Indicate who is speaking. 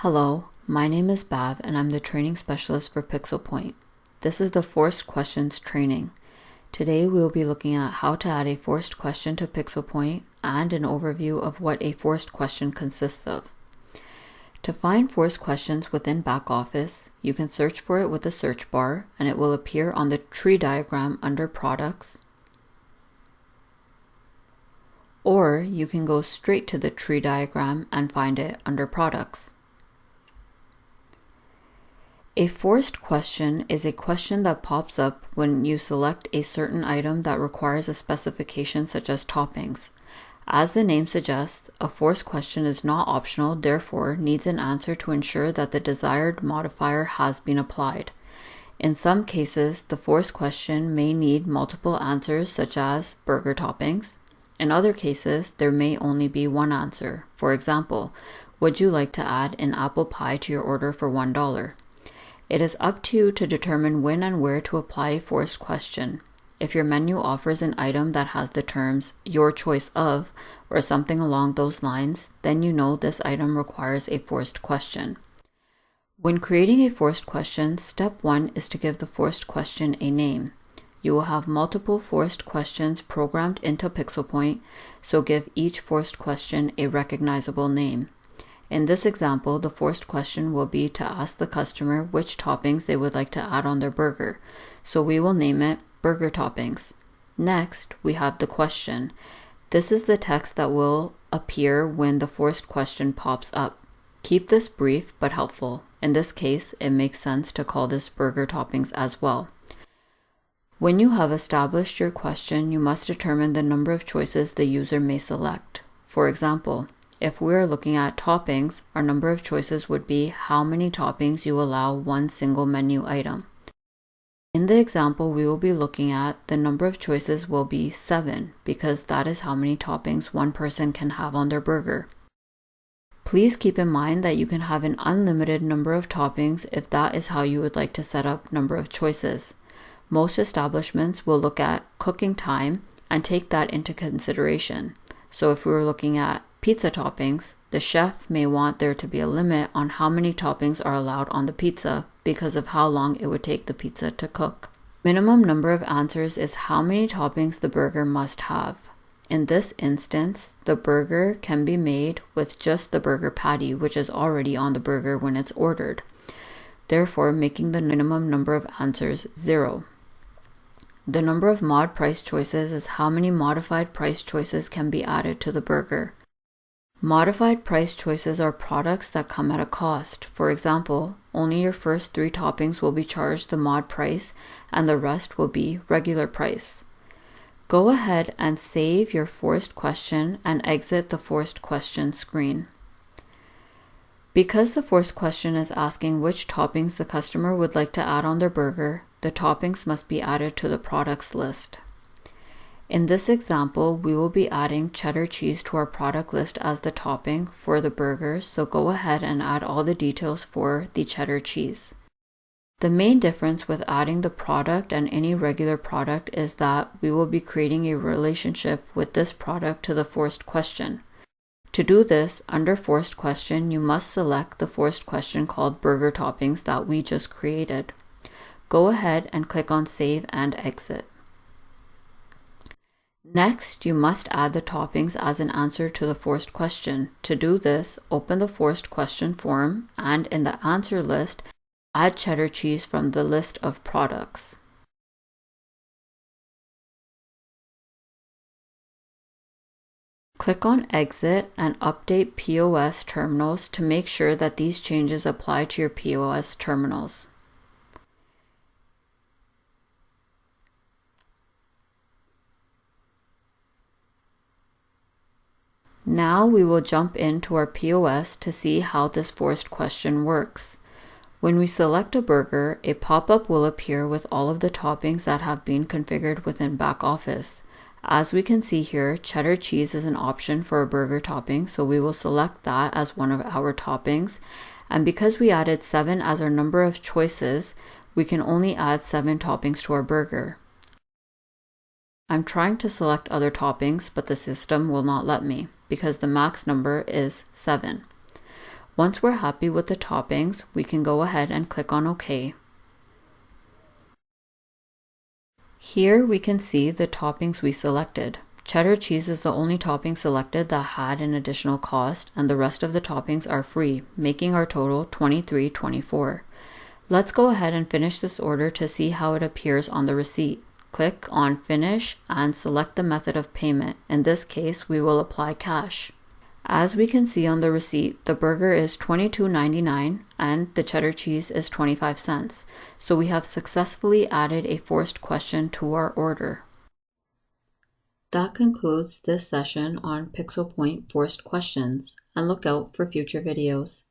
Speaker 1: Hello, my name is Bav and I'm the training specialist for PixelPoint. This is the forced questions training. Today we will be looking at how to add a forced question to PixelPoint and an overview of what a forced question consists of. To find forced questions within Backoffice, you can search for it with the search bar and it will appear on the tree diagram under Products. Or you can go straight to the tree diagram and find it under Products. A forced question is a question that pops up when you select a certain item that requires a specification such as toppings. As the name suggests, a forced question is not optional, therefore needs an answer to ensure that the desired modifier has been applied. In some cases, the forced question may need multiple answers such as burger toppings. In other cases, there may only be one answer. For example, would you like to add an apple pie to your order for $1? It is up to you to determine when and where to apply a forced question. If your menu offers an item that has the terms "your choice of" or something along those lines, then you know this item requires a forced question. When creating a forced question, step 1 is to give the forced question a name. You will have multiple forced questions programmed into PixelPoint, so give each forced question a recognizable name. In this example, the forced question will be to ask the customer which toppings they would like to add on their burger, so we will name it burger toppings. Next, we have the question. This is the text that will appear when the forced question pops up. Keep this brief but helpful. In this case, it makes sense to call this burger toppings as well. When you have established your question, you must determine the number of choices the user may select. For example, if we are looking at toppings, our number of choices would be how many toppings you allow one single menu item. In the example we will be looking at, the number of choices will be 7 because that is how many toppings one person can have on their burger. Please keep in mind that you can have an unlimited number of toppings if that is how you would like to set up number of choices. Most establishments will look at cooking time and take that into consideration. So if we were looking at pizza toppings, the chef may want there to be a limit on how many toppings are allowed on the pizza because of how long it would take the pizza to cook. Minimum number of answers is how many toppings the burger must have. In this instance, the burger can be made with just the burger patty, which is already on the burger when it's ordered, therefore making the minimum number of answers 0. The number of mod price choices is how many modified price choices can be added to the burger. Modified price choices are products that come at a cost. For example, only your first 3 toppings will be charged the mod price and the rest will be regular price. Go ahead and save your forced question and exit the forced question screen. Because the forced question is asking which toppings the customer would like to add on their burger, the toppings must be added to the products list. In this example, we will be adding cheddar cheese to our product list as the topping for the burgers, so go ahead and add all the details for the cheddar cheese. The main difference with adding the product and any regular product is that we will be creating a relationship with this product to the forced question. To do this, under forced question, you must select the forced question called burger toppings that we just created. Go ahead and click on Save and Exit. Next, you must add the toppings as an answer to the forced question. To do this, open the forced question form and in the answer list, add cheddar cheese from the list of products. Click on Exit and update POS terminals to make sure that these changes apply to your POS terminals. Now we will jump into our POS to see how this forced question works. When we select a burger, a pop-up will appear with all of the toppings that have been configured within Backoffice. As we can see here, cheddar cheese is an option for a burger topping, so we will select that as one of our toppings. And because we added 7 as our number of choices, we can only add 7 toppings to our burger. I'm trying to select other toppings, but the system will not let me because the max number is 7. Once we're happy with the toppings, we can go ahead and click on OK. Here we can see the toppings we selected. Cheddar cheese is the only topping selected that had an additional cost, and the rest of the toppings are free, making our total $23.24. Let's go ahead and finish this order to see how it appears on the receipt. Click on Finish and select the method of payment. In this case, we will apply cash. As we can see on the receipt, the burger is $22.99 and the cheddar cheese is 25 cents. So we have successfully added a forced question to our order. That concludes this session on Pixel Point forced questions, and look out for future videos.